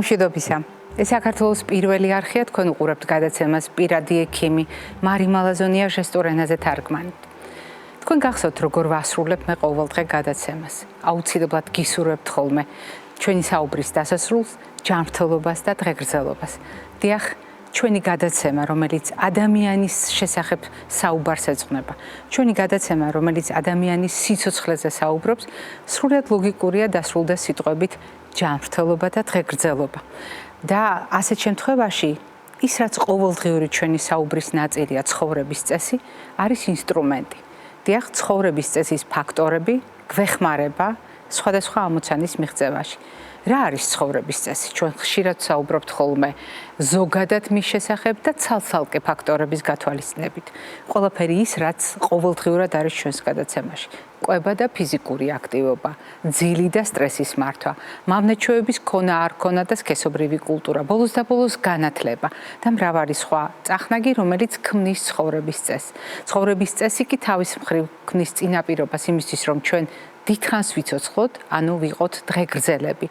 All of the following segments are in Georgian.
მშვიდობისა. ეს საქართველოს პირველი არხია, თქვენ უყურებთ გადაცემას პირადი ექიმი მარი მალაზონია ჟესტურ ენაზე თარგმანით. თქვენ გახსოვთ როგორ ვასრულებ მე ყოველდღე გადაცემას. აუცილებლად გისურვებთ ხოლმე ჩვენი საუბრის დასასრულს, ჯანმრთელობას და დღეგრძელობას. დიახ, ჩვენი გადაცემა, რომელიც ადამიანის შესახებ საუბარს ეძღვნება. ჩვენი გადაცემა, რომელიც ადამიანის სიცოცხლეზე საუბრობს, სრულიად ლოგიკურია დასრულდა სიტყვებით ჯანმრთელობა და დღეგრძელობა. და ასეთ შემთხვევაში ის რაც ყოველდღიური ჩვენი საუბრის ნაწილია ცხოვრების წესი, არის ინსტრუმენტი. დიახ, ცხოვრების წესის ფაქტორები გვეხმარება სხვადასხვა ამოცანის მიღწევაში. რა არის ცხოვრების წესი? ჩვენ ხშირად საუბრობთ ხოლმე ზოგადად მის შესახებ და ცალ-ცალკე ფაქტორების გათვალისწინებით. ყველაფერი ის, რაც ყოველდღიურად არის ჩვენს გადაცემაში. კვება და ფიზიკური აქტივობა, ძილი და სტრესის მართვა, მამნეჩოების ქონა არ ქონა და სქესობრივი კულტურა, ბოლოს და ბოლოს განათლება და მრავალი სხვა წახნაგი, რომელიც ქმნის ცხოვრების წესს. ცხოვრების წესი კი თავის მხრივ ქმნის წინაპირობას იმისთვის, რომ ჩვენ დიდხანს ვიცოცხლოთ, ანუ ვიყოთ დღეგრძელები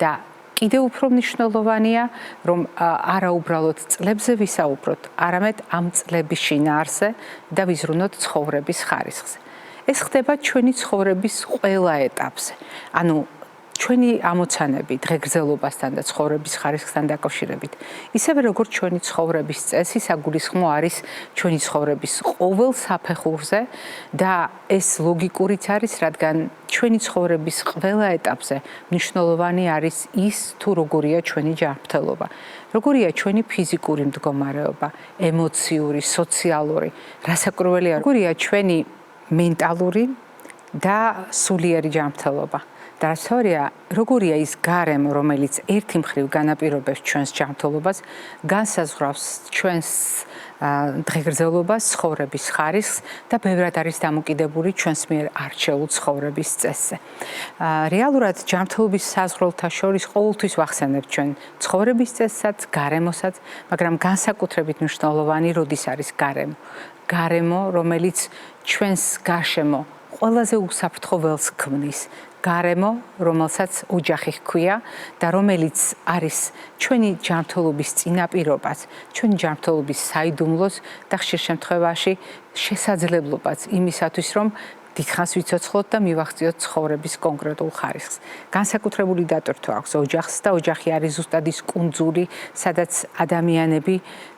და კიდევ უფრო მნიშვნელოვანია, რომ არა უბრალოდ წლებზე ვისაუბროთ, არამედ ამ წლების შინაარსზე და ვიზრუნოთ ცხოვრების ხარისხზე. ეს ხდება ჩვენი ცხოვრების ყველა ეტაპზე. ანუ ჩვენი ამოცანები დღეგრძელობასთან და ცხოვრების ხარისხთან დაკავშირებით, ისევე როგორც ჩვენი ცხოვრების წესი საგულისხმო არის ჩვენი ცხოვრების ყოველ საფეხურზე და ეს ლოგიკურიც არის, რადგან ჩვენი ცხოვრების ყველა ეტაპზე მნიშვნელოვანი არის ის, თუ როგორია ჩვენი ჯანმრთელობა, როგორია ჩვენი ფიზიკური მდგომარეობა, ემოციური, სოციალური, რასაკვირველია, როგორია ჩვენი მენტალური და სულიერი ჯანმრთელობა. და სწორია, როგორია ის გარემო, რომელიც ერთი მხრივ განაპირობებს ჩვენს ჯანმრთელობას, განსაზღვრავს ჩვენს დღეგრძელობას, ცხოვრების ხარისხს და ბევრად არის დამოკიდებული ჩვენს მიერ არჩეულ ცხოვრების წესზე. რეალურად ჯანმრთელობის საზღვრელთა შორის ყოველთვის ვახსენებთ ჩვენ ცხოვრების წესსაც, გარემოსაც, მაგრამ განსაკუთრებით მნიშვნელოვანი როდის არის გარემო. გარემო, რომელიც ჩვენს გარშემო ყველაზე უსაფრთხო ველს ქმნის. გარემო, რომელსაც ოჯახი ჰქვია და რომელიც არის ჩვენი ჯანმრთელობის წინაპირობაც, ჩვენი ჯანმრთელობის საიდუმლოს და ხშირ შემთხვევაში შესაძლებლობაც იმისათვის, რომ დიდხანს ვიცოცხლოთ და მივახციოთ ცხოვრების კონკრეტულ ხარისხს. განსაკუთრებული დატვირთვა აქვს ოჯახს და ოჯახი არის ზუსტად ის კუნძული, სადაც ადამიანები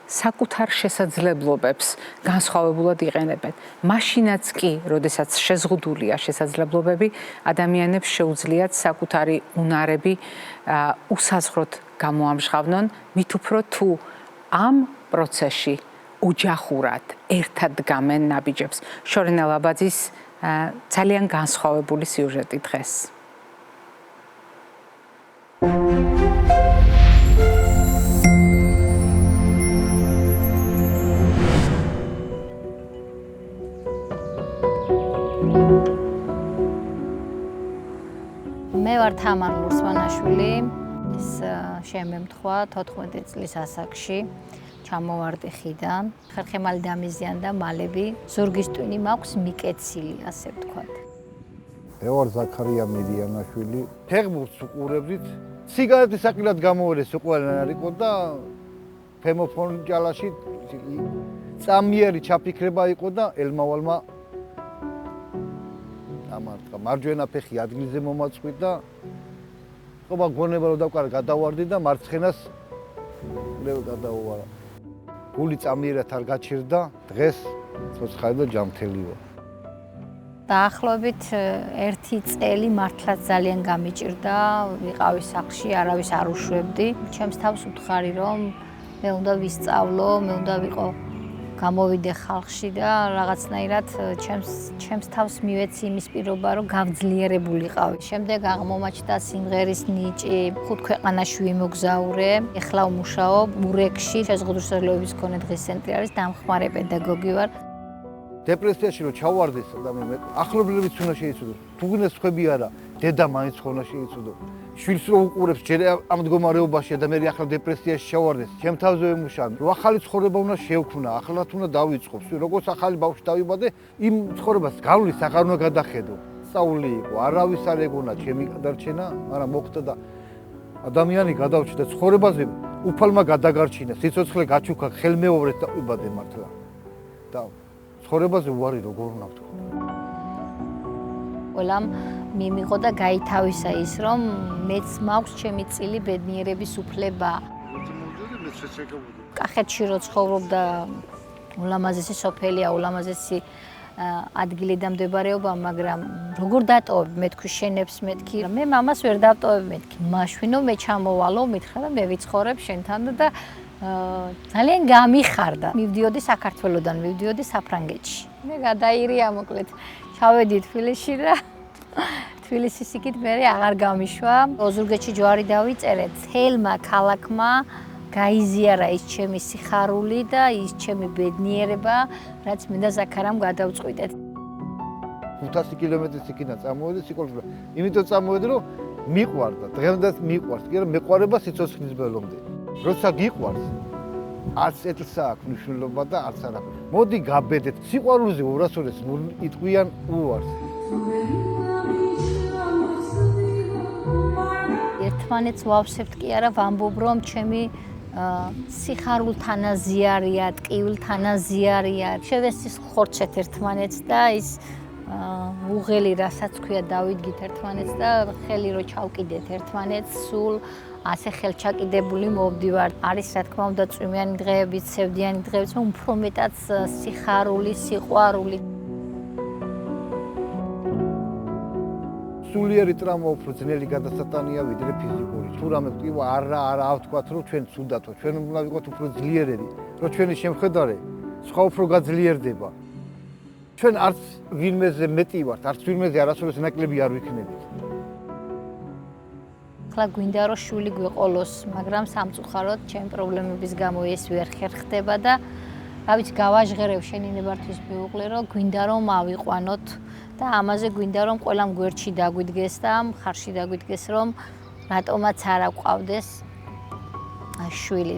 საკუთარ შესაძლებლობებს განსხვავებულად იყენებენ. მაშინაც კი, როდესაც შეზღუდულია შესაძლებლობები, ადამიანებს შეუძლიათ საკუთარი უნარები უსაზღვროდ გამოამჟღავნონ, მით უფრო თუ ამ პროცესში ოჯახურად ერთად გამენ ნაბიჯებს. შორენა ლაბაძის ძალიან განსხვავებული სიუჟეტი დღეს. მე ვარ თამარ ლურსმანაშვილი, ეს შემემთხვა 14 წლის ასაკში, ჩამოვარდი ხიდან, ხერხემალი დამიზიან და მალები ზურგის ტვინი მაქვს მიკეცილი, ასე ვთქვათ. მე ვარ ზაქარია მედიანაშვილი, ფეხბურთს უყურებდით, სიგარეტის საკილად გამოვიდეს ყველანაირ იყო და ფემოფონჭალაში წამიერი ჩაფიქრება იყო და ელმავალმა ამარტყა მარჯვენა ფეხი ადგილზე მომაწყვით და ხობა გონება რომ დავკარგ გადავარდი და მარცხენას ლევ გადავუარა. გული წამიერად არ გაჩერდა, დღეს ცოცხალი და ჯანმრთელი ვარ. დაახლოებით 1 წელი მართლაც ძალიან გამიჭირდა, ვიყავი სახლში, არავის არ უშვებდი. ჩემს თავს უთხარი რომ მე უნდა ვისწავლო, მე უნდა ვიყო გამოვიდე ხალხში და რაღაცნაირად ჩემს თავს მივეცი იმის პირობა, რომ გავძლიერებულიყავი. შემდეგ აღმომაჩნდა სიმღერის ნიჭი, 5 ქვეყანაში ვიმოგზაურე. ეხლა ვმუშაობ ურეკში, შეზღუდულობის მქონე დღის ცენტრი არის, დამხმარე პედაგოგი ვარ. დეპრესიაში რომ ჩავარდეს ადამიანი, ახლობლებიც უნდა შეიცოდოს. თუ გინდა სხვები არა, დედა მაინც ხონა შეიცოდო. შვილს რო უყურებს, ჯერ ამ მდგომარეობაშია და მე ახლა დეპრესიაში ჩავარდეს. ჩემ თავზე ვემუშავე. რო ახალი ცხოვრება უნდა შევქმნა, ახლად უნდა დავიწყო. როგორც ახალი ბავშვი დავიბადე, იმ ცხოვრებას გავლის აღარ უნდა გადახედო. სწავლი იყო, არავის არ ეგონა ჩემი გადარჩენა, მაგრამ მოხდა და ადამიანი გადავჭდა ცხოვრებაზე, უფალმა გადაგარჩინა, სიცოცხლე გაჩუქა, ხელმეორედ დაყვიბადე მართლა. და ცხოვრებაზე უარი როგორ უნდა ვთქვა. ყველამ მიმიღო და გაითავისა ის, რომ მეც მაქვს ჩემი წილი ბედნიერების უფლება. კახეთში რო ცხოვრობდა ულამაზესი სოფელია, ულამაზესი ადგილი და მდებარეობა, მაგრამ როგორ დატოვებ მეთქვი შენებს მეთქი, მე მამას ვერ დავტოვებ მეთქი. მაშვინო მე ჩამოვალო, მითხრა და მე ვიცხოვრებ შენთან და ძალიან გამიხარდა. მივდიოდი საქართველოდან, მივდიოდი საფრანგეთში. მე გადაირია მოკლედ. ჩავედი თბილისში და თბილისის იქით მე აღარ გამიშვა. ოზურგეთში ჯვარი დავიწერეთ. თელმა ქალაქმა გაიზიარა ის ჩემი სიხარული და ის ჩემი ბედნიერება, რაც მე და ზაქარამ გადავწყვიტეთ. 500 კილომეტრის იქიდან წამოვედი სიკოლში. იმიტომ წამოვედი, რომ მიყვარდა, დღემდე მიყვარს, კი რომ მეყვარება სიცოცხლის ბოლომდე. როცა გიყვარს, არც ეთლსა აქვს მნიშვნელობა და არც არაფერი. მოდი გაბედეთ. სიყვარულზე ორასოდეს იტყვიან უარს. ერთმანეთს ვავსებთ კი არა, ვამბობ რომ ჩემი სიხარულთან აზიარია, ტკივილთან აზიარია. შევესწის ხორცეთ ერთმანეთს და ის უღელი რასაც ქვია დავიდგით ერთმანეთს და ხელი რო ჩავკიდეთ ერთმანეთს, სულ ასე ხელჩაკიდებული მოვდივართ. არის რა თქმა უნდა წვიმიანი დღეებიც, სევდიანი დღეებიც, უფრო მეტად სიხარული, სიყვარული. სულიერი ტრაუმა უფრო ძნელი გადასატანია ვიდრე ფიზიკური. თუ რამე ვთქვა, არა ვთქვათ, რომ ჩვენ ცუდად ვართ, ჩვენ უნდა ვიყოთ უფრო ძლიერები, რომ ჩვენი შემხედარე სხვა უფრო გაძლიერდება. ჩვენ არც ვინმეზე მეტი ვართ, არც ვინმეზე არასოდეს ნაკლები არ ვიქნებით. ახლა გვინდა რომ შვილი გვეყოლოს, მაგრამ სამწუხაროდ ჩემ პრობლემების გამო ეს ვერ ხერხდება და რა ვიცი გავაჟღერებ შენი ნებართვის მეუღლე რომ გვინდა რომ ავიყვანოთ და ამაზე გვინდა რომ ყველამ გვერდში დაგვიდგეს და მხარში დაგვიდგეს რომ რატომაც არ აყვავდეს შვილი.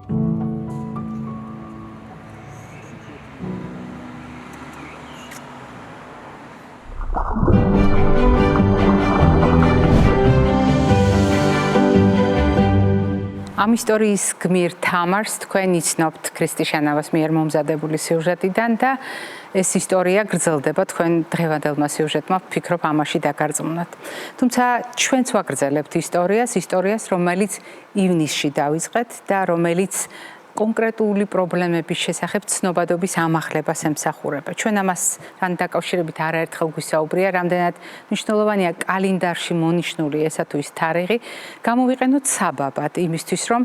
ამ ისტორიის გმირ თამარს თქვენ იცნობთ ქრისტიშანავას მიერ მომზადებული სიუჟეტიდან და ეს ისტორია გრძელდება თქვენ დღევანდელმა სიუჟეტმა ვფიქრობ ამაში დაგარწმუნდათ. თუმცა ჩვენც ვაგრძელებთ ისტორიას, რომელიც ივნისში დავიწყეთ და რომელიც კონკრეტული პრობლემების შესახებ ცნობადობის ამახლებას ემსახურება. ჩვენ ამას რან დაკავშირებით არაერთხელ გვისაუბრია, რამდენად მნიშვნელოვანია კალენდარში მონიშნული ესა თუ ის თარიღი, გამოვიყენოთ საბაბად იმისთვის, რომ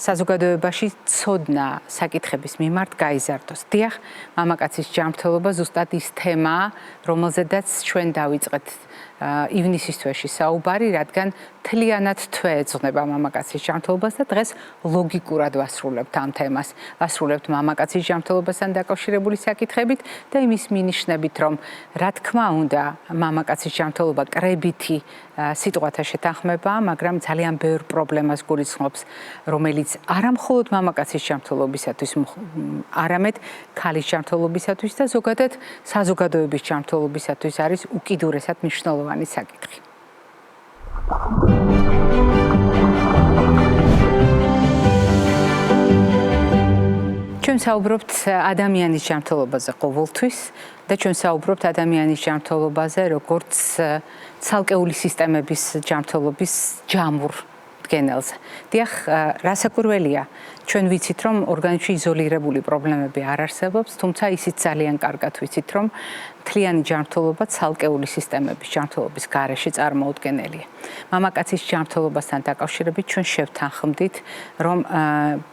საზოგადოებაში ცოდნა საკითხების მიმართ გაიზარდოს. დიახ, მამაკაცის ჯანმრთელობა ზუსტად ის თემაა, რომელზედაც ჩვენ დავიწყეთ ივნისის თვეში საუბარი, რადგან მთლიანად თვე ეძღვნება მამაკაცის ჯანმრთელობას და დღეს ლოგიკურად ვასრულებთ ამ თემას. ვასრულებთ მამაკაცის ჯანმრთელობასთან დაკავშირებული საკითხებით და იმის მინიშნებით, რომ რა თქმა უნდა, მამაკაცის ჯანმრთელობა კრებითი სიტყვათა შეთანხმებაა, მაგრამ ძალიან ბევრ პრობლემას გულისხმობს, რომელიც არა მხოლოდ მამაკაცის ჯანმრთელობისათვის, არამედ ქალის ჯანმრთელობისათვის და ზოგადად საზოგადოების ჯანმრთელობისათვის არის უკიდურესად მნიშვნელოვანი საკითხი. ჩვენ საუბრობთ ადამიანის ჯანმრთელობაზე ყოველთვის და ჩვენ საუბრობთ ადამიანის ჯანმრთელობაზე როგორც ცალკეული სისტემების ჯანმრთელობის ჯამურ დგენელზე. დიახ, რასაკვირველია, ჩვენ ვიცით, რომ ორგანიზმში იზოლირებული პრობლემები არ არსებობს, თუმცა ისიც ძალიან კარგად ვიცით, რომ მთლიანი ჯანმრთელობა ცალკეული სისტემების ჯანმრთელობის გარეშე წარმოუდგენელია. მამაკაცის ჯანმრთელობასთან დაკავშირებით ჩვენ შევთანხმდით, რომ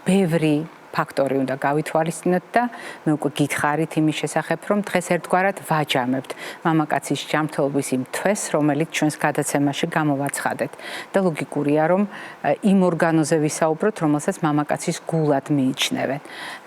ბევრი ფაქტორი უნდა გავითვალისწინოთ და მე უკვე გითხარით იმის შესახებ, რომ დღეს ერთგვარად ვაჯამებთ მამაკაცის ჯანმრთელობის იმ თვეს, რომელიც ჩვენს გადაცემაში გამოვაცხადეთ. და ლოგიკურია, რომ იმ ორგანოზე ვისაუბროთ, რომელსაც მამაკაცის გულად მიიჩნევენ.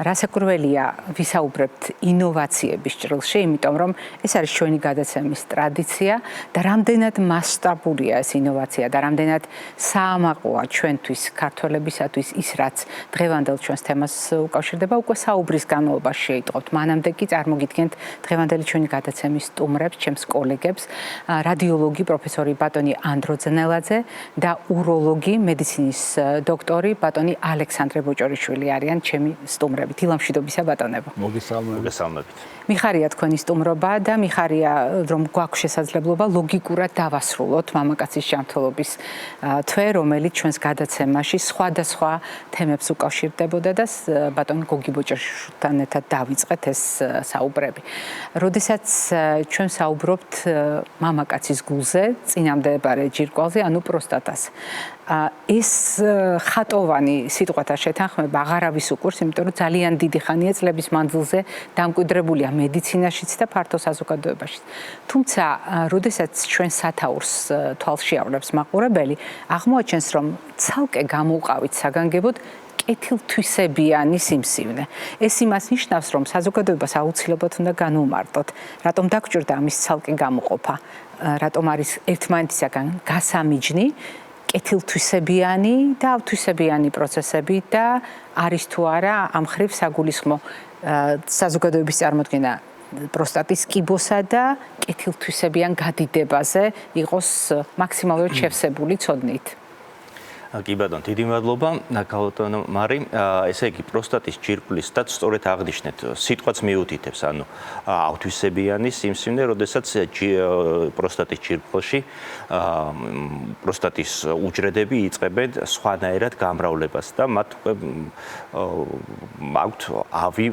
რასაკვირველია, ვისაუბრებთ ინოვაციების ჭრილში, იმიტომ რომ ეს არის ჩვენი გადაცემის ტრადიცია და რამდენად მასშტაბურია ეს ინოვაცია და რამდენად საამაყოა ჩვენთვის, ქართველებისათვის ის, რაც დღევანდელ ჩვენს თემას თემას უკავშირდება, უკვე საუბრის განმავლობაში შეიტყობთ. მანამდე კი წარმოგიდგენთ დღევანდელი ჩვენი გადაცემის სტუმრებს, ჩემს კოლეგებს, რადიოლოგი პროფესორი ბატონი ანდრო ძნელაძე და უროლოგი მედიცინის დოქტორი ბატონი ალექსანდრე ბოჭორიშვილი არიან ჩემი სტუმრები. დილამშვიდობისა ბატონებო. მოგესალმებით. მიხარია თქვენი სტუმრობა და მიხარია რომ გვაქვს შესაძლებლობა ლოგიკურად დავასრულოთ მამაკაცის ჯანმრთელობის თვე, რომელიც ჩვენს გადაცემაში სხვადასხვა თემებს უკავშირდებოდა და ბატონ გოგი ბოჭორიშვილთან ერთად დავიწყეთ ეს საუბრები. როდესაც ჩვენ საუბრობთ მამაკაცის გულზე, წინამდებარე ჯირკვალზე, ანუ პროსტატას. ეს ხატოვანი სიტყვათა შეთანხმება აღარავის უკურს, იმიტომ რომ ძალიან დიდი ხანია წლების მანძილზე დამკვიდრებულია მედიცინაშიც და ფართო საზოგადოებაშიც. თუმცა, როდესაც ჩვენ სათაურს თვალში ავლებს მაყურებელი, აღმოაჩენს, რომ ცალკე გამოვყავით საგანგებოდ კეთილთვისებიანი სიმსივნე. ეს იმას ნიშნავს, რომ საზოგადოებას აუცილებლად უნდა განვმარტოთ, რატომ დაგჭირდა ამის ცალკე გამოყოფა, რატომ არის ერთმანეთისაგან გასამიჯნი კეთილთვისებიანი და ავთვისებიანი პროცესები და არის თუ არა ამ ხრივ საგულისხმო საზოგადოების წარმოდგენა პროსტატის კიბოსა და კეთილთვისებიან გადიდებაზე იყოს მაქსიმალურად შევსებული ცოდნით. კი ბატონო, დიდი მადლობა. ბატონო მარი, ესე იგი პროსტატის ჯირკვლისთან სწორედ აღნიშნეთ, სიტყვაც მიუთითებს, ანუ ავთვისებიანი სიმსივნე, როდესაც პროსტატის ჯირკვლში პროსტატის უჯრედები იწყებენ სხვანაირად გამრავლებას და მათ აქვთ ავი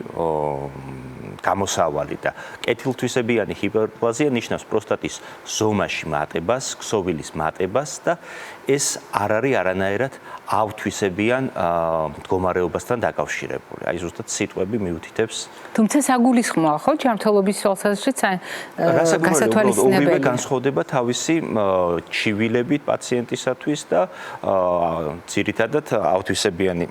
გამოსავალი და კეთილთვისებიანი ჰიპერპლაზია ნიშნავს პროსტატის ზომაში მატებას, ქსოვილის მატებას და ეს არ არის არანაირად ავთვისებიან მდგომარეობასთან დაკავშირებული. აი ზუსტად სიტყვები მიუთითებს. თუმცა საგულისხმოა ხო ჯანმრთელობის თვალსაზრისით გასათვალისწინებელი. ორივე განსხვავდება თავისი ჩივილებით პაციენტისათვის და ძირითადად ავთვისებიანი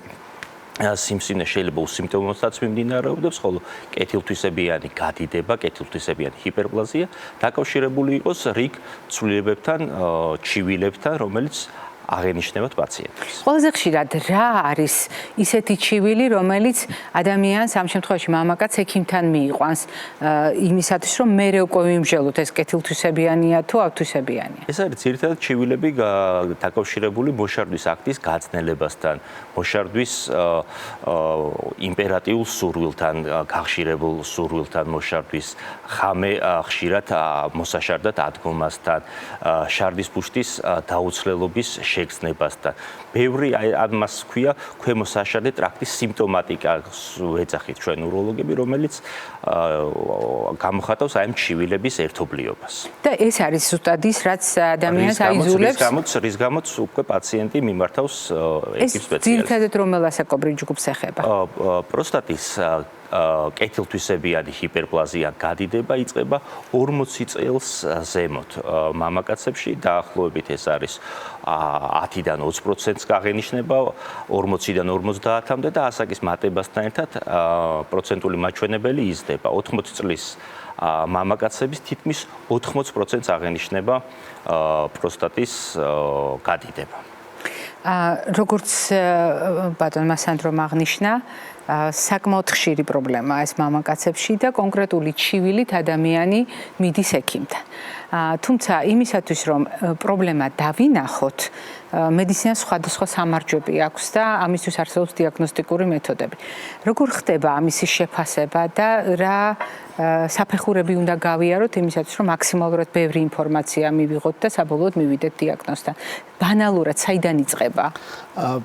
სიმსივნე შეიძლება უსიმპტომოსაც მიმდინარეობდეს, ხოლო კეთილთვისებიანი გადიდება, კეთილთვისებიანი ჰიპერპლაზია დაკავშირებული იყოს რიგ ცვლილებებთან, ჩივილებთან, რომელიც აღენიშნებათ პაციენტებს. ყველაზე ხშირად რა არის ისეთი ჩივილი, რომელიც ადამიანს ამ შემთხვევაში მამაკაც ექიმთან მიიყვანს იმისათვის, რომ მერე უკვე ვიმსჯელოთ ეს კეთილთვისებიანია თუ ავთვისებიანია? ეს არის ძირითადად ჩივილები დაკავშირებული მოშარდვის აქტის გაძნელებასთან, მოშარდვის იმპერატიულ სურვილთან, გახშირებულ სურვილთან, მოშარდვის ხამე ხშირად მოსაშარდად ადგომასთან, შარდის ბუშტის დაუცლელობის შეგრძნებასთან. ბევრი ამას ქვია ქვემო საშარდე ტრაქტის სიმპტომატიკას ვეძახით ჩვენ უროლოგები, რომელიც გამოხატავს აი ამ ჩივილების ერთობლიობას. და ეს არის ზუსტად ის, რაც ადამიანს აიძულებს. რის გამოც უკვე პაციენტი მიმართავს ექიმ სპეციალისტს. ძირითადად რომელ ასაკობრივ ჯგუფს ეხება? პროსტატის კეთილთვისებიანი ჰიპერპლაზია გადიდება იწყება 40 წელს ზემოთ მამაკაცებში, დაახლოებით ეს არის 10-დან 20%-ს აღენიშნება 40-დან 50-მდე და ასაკის მატებასთან ერთად პროცენტული მაჩვენებელი იზრდება. 80 წლის მამაკაცების თითქმის 80%-ს აღენიშნება პროსტატის გადიდება. როგორც ბატონმა სანდრომ აღნიშნა, საკმაოდ ხშირი პრობლემაა ეს მამაკაცებში და კონკრეტული ჩივილით ადამიანი მიდის ექიმთან. თუმცა იმისათვის, რომ პრობლემა დავინახოთ, მედიცინას სხვადასხვა სამარჯვები აქვს და ამისთვის არსებობს დიაგნოსტიკური მეთოდები. როგორ ხდება ამისი შეფასება და რა საფეხურები უნდა გავიაროთ იმისათვის, რომ მაქსიმალურად ბევრი ინფორმაცია მივიღოთ და საბოლოოდ მივიდეთ დიაგნოზთან. ბანალურად საიდან იწყება?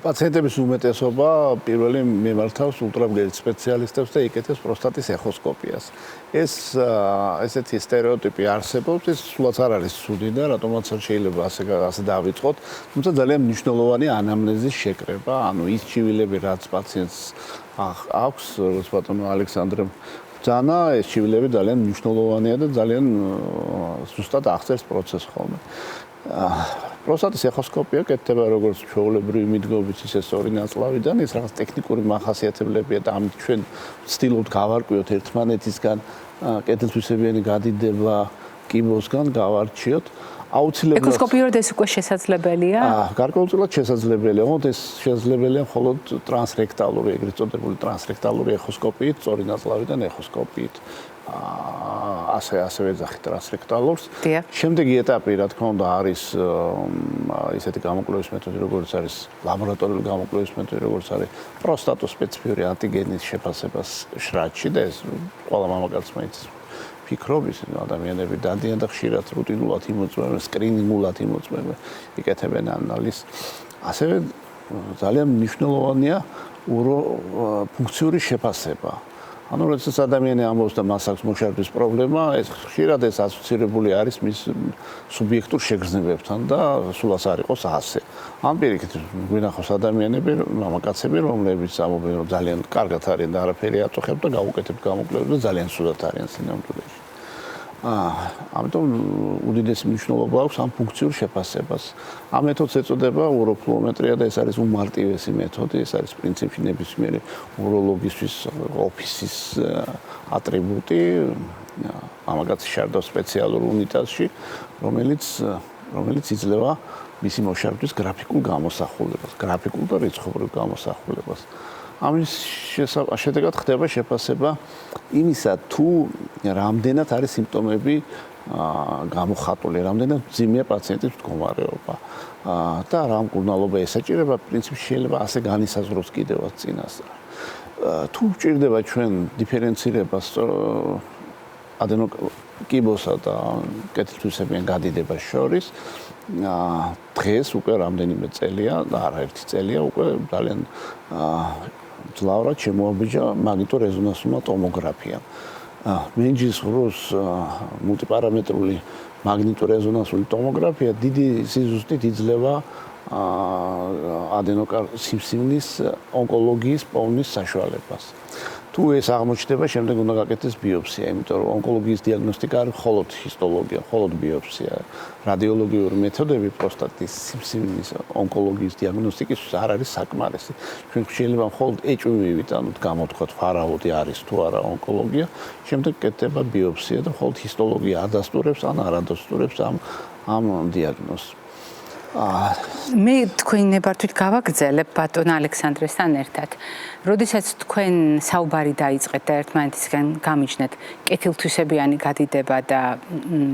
პაციენტების უმეტესობა პირველი მიმართავს ულტრაბგერით სპეციალისტებს და იკეთებს პროსტატის ეხოსკოპიას. ესეთი სტერეოტიპი არსებობს, ეს სულაც არ არის ცუდი და რატომაც არ შეიძლება ასე დავიწყოთ, თუმცა ძალიან მნიშვნელოვანი ანამნეზის შეკრება, ანუ ის ჩივილები, რაც პაციენტს აქვს, როგორც ბატონო ალექსანდრემ ბრძანა, ეს ჩივილები ძალიან მნიშვნელოვანია და ძალიან ზუსტად აღწერს პროცესს ხოლმე. პროსტატის ეხოსკოპია კეთდება როგორც ჩვეულებრივი მიდგომის, ისე ორი ნაწლავიდან, ის რაღაც ტექნიკური მახასიათებლებია და ამით ჩვენ ვცდილობთ გავარკვიოთ ერთმანეთისგან კეთილთვისებიანი გადიდება კიბოსგან გავარჩიოთ. აუცილებლად ეკოსკოპიურად ეს უკვე შესაძლებელია? გარკვეულწილად შესაძლებელია, თუმცა ეს შესაძლებელია მხოლოდ ტრანსრექტალური, ეგრეთ წოდებული ტრანსრექტალური ეხოსკოპიით, სწორი ნაწლავიდან ეხოსკოპიით. ასევე ეძახით ტრანსრექტალურს. შემდეგი ეტაპი, რა თქმა უნდა, არის ისეთი გამოკვლევის მეთოდი, როგორც არის ლაბორატორიული გამოკვლევის მეთოდი, როგორც არის პროსტატოს სპეციფიური ანტიგენის შეფასებას შრატში და ეს ყველა მამაკაცმა იცის. ფიქრობის ადამიანები დადიან და ხშირად რუტინულად იმოწმებენ, სკრინინგულად იმოწმებენ, იკეთებენ ანალიზს. ასევე ძალიან მნიშვნელოვანია ფუნქციური შეფასება. ანუ როდესაც ადამიანი ამბობს და მას აქვს მოშარების პრობლემა, ეს ხშირად ეს ასოცირებული არის მის სუბიექტურ შეგრძნებებთან და სულაც არ იყოს ასე. ამ პირიქით გვინახავს ადამიანები, მამაკაცები, რომლებიც ამბობენ, რომ ძალიან კარგად არიან და არაფერი აწუხებთ და გაუკეთებთ გამოკვლევებს და ძალიან ცუდად არიან სინამდვილეში. ამიტომ უდიდესი მნიშვნელობა აქვს ამ ფუნქციურ შეფასებას. ამ მეთოდს ეწოდება უროფლუომეტრია და ეს არის უმარტივესი მეთოდი, ეს არის პრინციპში ნებისმიერი უროლოგისთვის ოფისის ატრიბუტი, მამაკაცი შარდავს სპეციალურ უნიტაზში, რომელიც იძლევა მისი მოშარების გრაფიკულ გამოსახულებას, გრაფიკულ და რიცხობრივ გამოსახულებას. ამის შედეგად ხდება შეფასება იმისა, თუ რამდენად არის სიმპტომები გამოხატული, რამდენად მძიმეა პაციენტის მდგომარეობა და რა მკურნალობა ესაჭირება, პრინციპში შეიძლება ასე განისაზღვროს კიდევაც წინასწარ. თუ გვჭირდება ჩვენ დიფერენცირებას ადენოკიბოსა და კეთილთვისებიან გადიდებას შორის, დღეს უკვე რამდენიმე წელია, არაერთი წელია უკვე ძალიან ძლავრად შემოაბიჯა მაგნიტორეზონანსულმა ტომოგრაფიამ. მენჯის ღრუს მულტიპარამეტრული მაგნიტორეზონანსული ტომოგრაფია დიდი სიზუსტით იძლევა ადენოკარცინომის ონკოლოგიის პოვნის საშუალებას. თუ ეს აღმოჩნდება, შემდეგ უნდა გაკეთდეს ბიოპსია, იმიტომ რომ ონკოლოგიის დიაგნოსტიკა არის მხოლოდ ჰისტოლოგია, მხოლოდ ბიოპსია. რადიოლოგიური მეთოდები პროსტატის სიმსივნის ონკოლოგიის დიაგნოსტიკისთვის არ არის საკმარისი. ჩვენ შეიძლება მხოლოდ HPV-ით ანუ გამოთქვათ ფარაუდი არის თუ არა ონკოლოგია, შემდეგ კეთდება ბიოპსია და მხოლოდ ჰისტოლოგია ადასტურებს ან არ ადასტურებს ამ დიაგნოზს. მე თქვენ ნებართვით გავაგრძელებ ბატონ ალექსანდრესთან ერთად. როდესაც თქვენ საუბარი დაიწყეთ და ერთმანეთისგან გამიჯნეთ კეთილთვისებიანი გადიდება და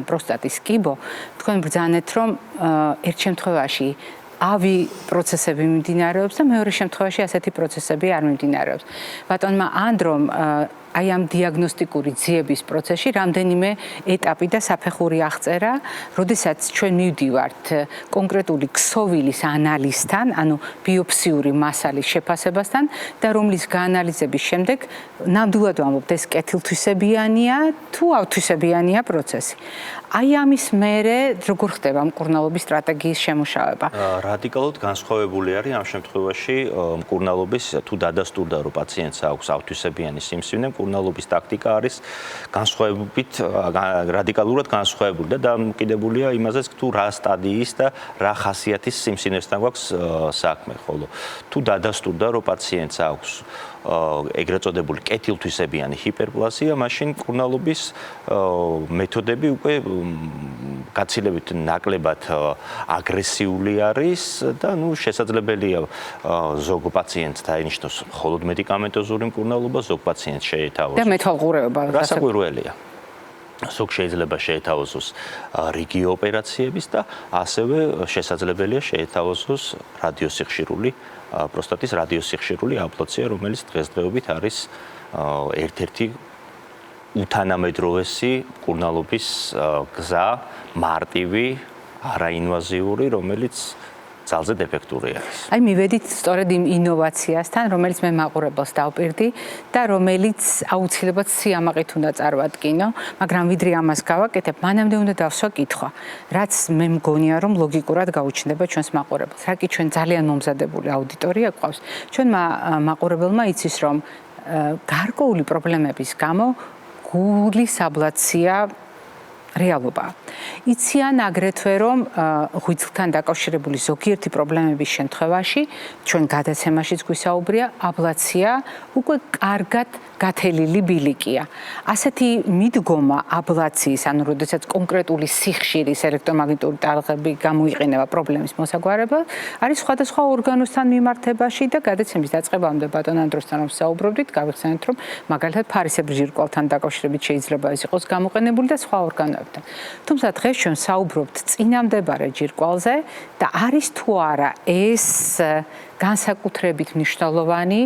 პროსტატის კიბო, თქვენ ბრძანეთ, რომ ერთ შემთხვევაში ავი პროცესები მიმდინარეობს და მეორე შემთხვევაში ასეთი პროცესები არ მიმდინარეობს. ბატონმა ანდრომ აი ამ დიაგნოსტიკური ძიების პროცესში რამდენიმე ეტაპი და საფეხური აღწერა, როდესაც ჩვენ მივდივართ კონკრეტული ქსოვილის ანალიზთან, ანუ ბიოპსიური მასალის შეფასებასთან და რომლის გაანალიზების შემდეგ ნამდვილად ვამბობთ, ეს კეთილთვისებიანია თუ ავთვისებიანია პროცესი. აი ამის მერე როგორ ხდება მკურნალობის სტრატეგიის შემუშავება? რადიკალურად განსხვავებული არის ამ შემთხვევაში მკურნალობის თუ დადასტურდა რომ პაციენტს აქვს ავთვისებიანი სიმსივნე, მკურნალობის ტაქტიკა არის განსხვავებით რადიკალურად განსხვავებული და დამოკიდებულია იმაზეც თუ რა სტადიის და რა ხასიათის სიმსივნესთან გვაქვს საქმე, ხოლო თუ დადასტურდა რომ პაციენტს აქვს ეგრეთ წოდებული კეთილთვისებიანი ჰიპერპლაზია, მაშინ მკურნალობის მეთოდები უკვე გაცილებით ნაკლებად აგრესიული არის და შესაძლებელია ზოგ პაციენტს დაინიშნოს მხოლოდ მედიკამენტოზური მკურნალობა, ზოგ პაციენტს შეეთავოს და მეთვალყურეობა რასაკვირველია. ზოგ შეიძლება შეეთავაზოს რიგი ოპერაციების და ასევე შესაძლებელია შეეთავაზოს რადიოსიხშირული პროსტატის რადიოსიხშირული აბლაცია, რომელიც დღესდღეობით არის ერთ-ერთი უთანამედროვესი მკურნალობის გზა, მარტივი, არაინვაზიური, რომელიც ძალზე ეფექტური არის. აი მივედით სწორედ იმ ინოვაციასთან, რომელიც მე მაყურებელს დავპირდი და რომელიც აუცილებლად სიამაყით უნდა წარვადგინო, მაგრამ ვიდრე ამას გავაკეთებ, მანამდე უნდა დავსვა კითხვა, რაც მე მგონია, რომ ლოგიკურად გაუჩნდება ჩვენს მაყურებელს. რა კი ჩვენ ძალიან მომზადებული აუდიტორია გვყავს. ჩვენმა მაყურებელმა იცის, რომ გარკვეული პრობლემების გამო გულის აბლაცია რეალობაა. იციან აგრეთვე რომ ღვიძლთან დაკავშირებული ზოგიერთი პრობლემების შემთხვევაში ჩვენ გადაცემაშიც გვისაუბრია აბლაცია უკვე კარგად გათელილი ბილიკია. ასეთი მიდგომა აბლაციის, ანუ როდესაც კონკრეტული სიხშირის ელექტრომაგნიტური ტალღები გამოიყენება პრობლემის მოსაგვარებლად, არის სხვადასხვა ორგანოსთან მიმართებაში და გადაცემის დაწყებამდე ბატონ ანდროსთან რომ საუბრობდით, გავიხსენეთ რომ მაგალითად ფარისებრი ჯირკვალთან დაკავშირებით შეიძლება ეს იყოს გამოყენებული და სხვა ორგანოებთან. თუმცა დღეს ჩვენ საუბრობთ წინამდებარე ჯირკვალზე და არის თუ არა ეს განსაკუთრებით მნიშვნელოვანი,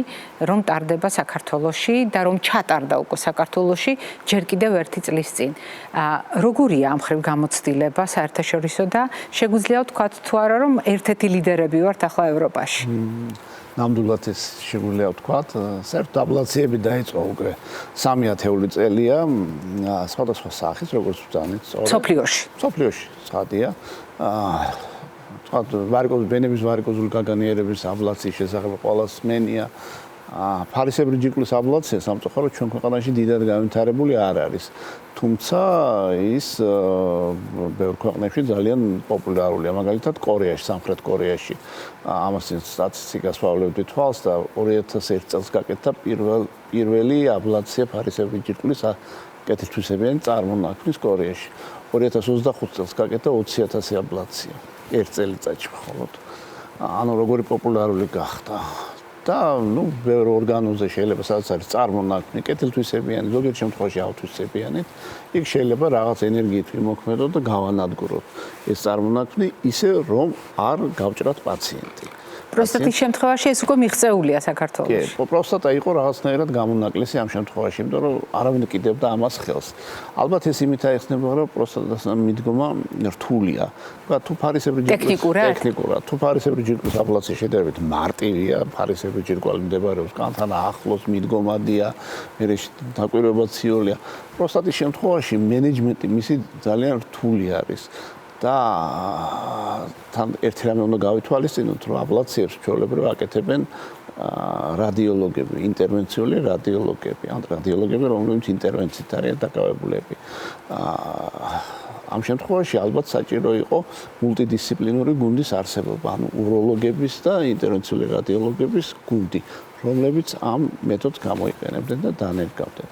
რომ ტარდება საქართველოში და რომ ჩატარდა უკვე საქართველოში ჯერ კიდევ ერთი წლის წინ. როგორია ამ ხრივ გამოცდილება საერთაშორისო და შეგვიძლია ვთქვათ თუ არა რომ ერთ-ერთი ლიდერები ვართ ახლა ევროპაში. ნამდვილად ეს შეგვიძლია ვთქვათ, საერთოდ აბლაციები დაიწყო უკვე 3 ათეული წელია, სხვადასხვა სახის, როგორც ვთქვით, სოფლიოში, ცხადია. ვენების ვარიკოზული გაგანიერების აბლაციის შესახებ ყველას სმენია. ფარისებრი ჯირკვლის აბლაცია სამწუხაროდ ჩვენ ქვეყანაში დიდად განვითარებული არ არის. თუმცა ის ბევრ ქვეყნებში ძალიან პოპულარულია, მაგალითად კორეაში, სამხრეთ კორეაში. ამას სტატისტიკას ვავლევდი თვალს და 2001 წელს გაკეთდა პირველი აბლაცია ფარისებრი ჯირკვლის კეთილთვისებიანი წარმონაქმნის კორეაში. 2025 წელს გაკეთდა 20,000 აბლაცია. ერთ წელიწადში მხოლოდ. ანუ როგორი პოპულარული გახდა. და ბევრ ორგანოზე შეიძლება სადაც არის წარმონაქმნი, კეთილთვისებიანი, ზოგიერთ შემთხვევაში ავთვისებიანი, იქ შეიძლება რაღაც ენერგიით ვიმოქმედოთ და გავანადგუროთ ეს წარმონაქმნი ისე რომ არ გავჭრათ პაციენტი. პროსტატის შემთხვევაში ეს უკვე მიღწეულია საქართველოში. კი, პროსტატა იყო რაღაცნაირად გამონაკლისი ამ შემთხვევაში, იმიტომ რომ არავინ კიდევდა ამას ხელს. ალბათ ეს იმით აიხსნება, რომ პროსტატას მიდგომა რთულია. თუ ფარისებრი ტექნიკურად, თუ ფარისებრი ჯირკვლის აბლაცია შედარებით მარტივია, ფარისებრი ჯირკვალი მდებარეობს კანთან ახლოს, მიდგომადია, მერე დაკვირვება ციოლია. პროსტატის შემთხვევაში მენეჯმენტი მისი ძალიან რთული არის. და თან ერთი რამე უნდა გავითვალისწინოთ, რომ აბლაციებს ჩვეულებრივ აკეთებენ რადიოლოგები, ინტერვენციული რადიოლოგები, ან რადიოლოგები, რომლებიც ინტერვენციით არიან დაკავებულები. ამ შემთხვევაში ალბათ საჭირო იყო მულტიდისციპლინური გუნდის არსებობა, ანუ უროლოგების და ინტერვენციული რადიოლოგების გუნდი, რომლებიც ამ მეთოდს გამოიყენებდნენ და დანერგავდნენ.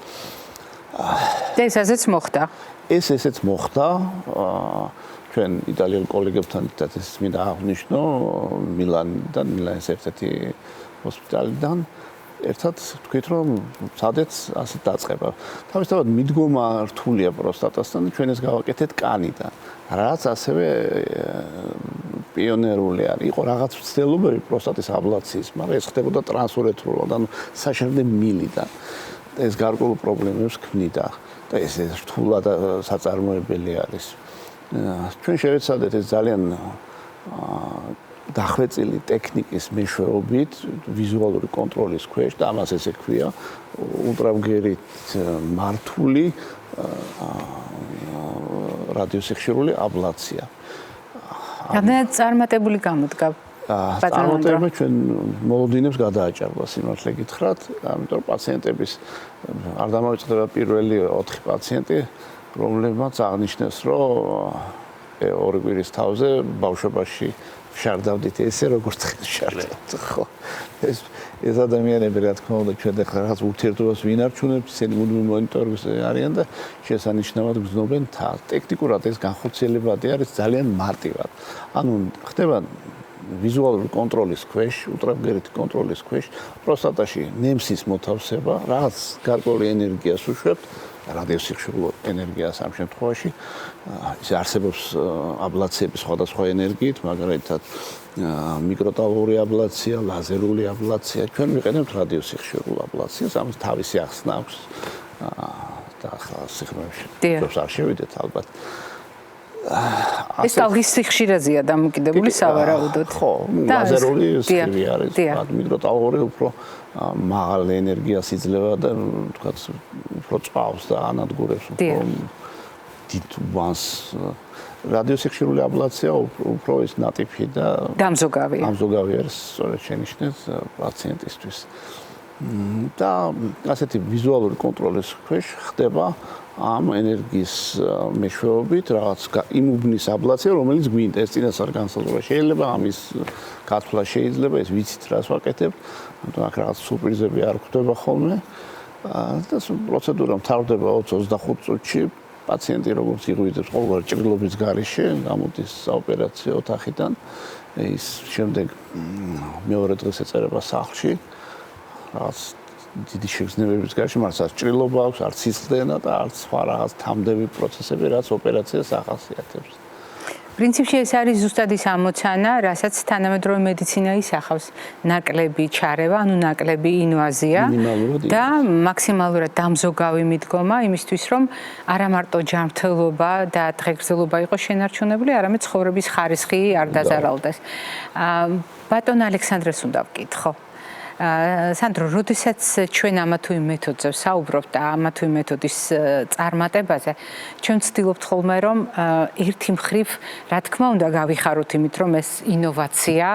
ეს ასეც მოხდა. ესეც მოხდა. ჩვენ იტალიელ კოლეგებთან ერთად მინდა აღვნიშნო მილანიდან, მილანის ერთ-ერთი ჰოსპიტალიდან ერთად თქვით რომ სადაც ასე დაწყება. თავისთავად მიდგომა რთულია პროსტატასთან, ჩვენ ეს გავაკეთეთ კანიდან. რაც ასევე პიონერული არის. იყო რაღაც ცდილობები პროსტატის აბლაციის, მაგრამ ეს ხდებოდა ტრანსურეთრულად, ანუ საშერდე მილიდან. ეს გარკვეულ პრობლემებს ქმნიდა და ეს რთულად საწარმოებელი არის. ჩვენ შევეცადეთ ეს ძალიან დახვეწილი ტექნიკის მეშვეობით ვიზუალური კონტროლის ქვეშ და ამას ესე ქვია ულტრავგერით მართული რადიოსიხშირული აბლაცია. რამდენად წარმატებული გამოდგა? წარმატება ჩვენ მოლოდინებს გადააჭარბა სიმართლე გითხრათ, ამიტომ პაციენტების არ დამოწდება პირველი 4 პაციენტი რომლებმაც აღნიშნეს, რომ ორი კვირის თავზე ბავშვობაში შარდავდით ესე როგორც შარდავთ, ხო? ეს ადამიანები რა თქმა უნდა ჩვენ ახლა რაღაც ურთიერთობას ვინარჩუნებთ, ისინი მუდმივ მონიტორინგზე არიან და შესანიშნავად გრძნობენ თავს. ტექნიკურად ეს განხორციელებადი არის ძალიან მარტივად. ანუ ხდება ვიზუალური კონტროლის ქვეშ, ულტრავგერითი კონტროლის ქვეშ, პროსტატაში ნემსის მოთავსება, რაღაც გარკვეული ენერგიას უშვებთ, რადიოსიხშირულ ენერგიას ამ შემთხვევაში. ის არსებობს აბლაციების სხვადასხვა ენერგიით, მაგალითად მიკროტალღური აბლაცია, ლაზერული აბლაცია. ჩვენ ვიყენებთ რადიოსიხშირულ აბლაციას, ამას თავისი ახსნა აქვს და ახლა სიხმებში არ შევიდეთ ალბათ. ეს ტალღის სიხშირეზეა დამოკიდებული სავარაუდოდ. ხო, ლაზერული სხივი არის, მიკროტალღური უფრო მაღალ ენერგიას იძლევა და თქვათ უფრო წვავს და ანადგურებს უფრო დიდ უბანს. რადიოსიხშირული აბლაცია უფრო ის ნატიფი და დამზოგავი არის, სწორედ შენიშნეთ პაციენტისთვის. და ასეთი ვიზუალური კონტროლის ქვეშ ხდება ამ ენერგიის მეშვეობით რაღაც იმ უბნის აბლაცია, რომელიც გვინდა ეს წინასწარ განსაზღვრება. შეიძლება ამის გათვლა შეიძლება, ეს ვიცით რას ვაკეთებ, მაგრამ აქ რაღაც სურპრიზები არ გვხვდება ხოლმე. და პროცედურა მთავრდება 20-25 წუთში. პაციენტი როგორც იღვიძებს ყოველგვარი ჭრილობის გარეშე, გამოდის საოპერაციო ოთახიდან. ის შემდეგ მეორე დღეს ეწერება სახლში. რაღაც დიდი შეგრძნებების გარეშე, მაგრამ არც ჭრილობა აქვს, არც სისხლდენა და არც სხვა რაღაც თამდები პროცესები, რაც ოპერაციას ახასიათებს. პრინციპში ეს არის ზუსტად ის ამოცანა, რასაც თანამედროვე მედიცინა ისახავს, ნაკლები ჩარევა, ანუ ნაკლები ინვაზია და მაქსიმალურად დამზოგავი მიდგომა იმისთვის, რომ არა მარტო ჯანმრთელობა და დღეგრძელობა იყოს შენარჩუნებული, არამედ ცხოვრების ხარისხი არ დაზარალდეს. ბატონ ალექსანდრეს უნდა ვკითხო. სანდრო, როდესაც ჩვენ ამა თუ იმ მეთოდზე ვსაუბრობთ და ამა თუ იმ მეთოდის წარმატებაზე, ჩვენ ვცდილობთ ხოლმე, რომ ერთი მხრივ, რა თქმა უნდა, გავიხაროთ იმით, რომ ეს ინოვაცია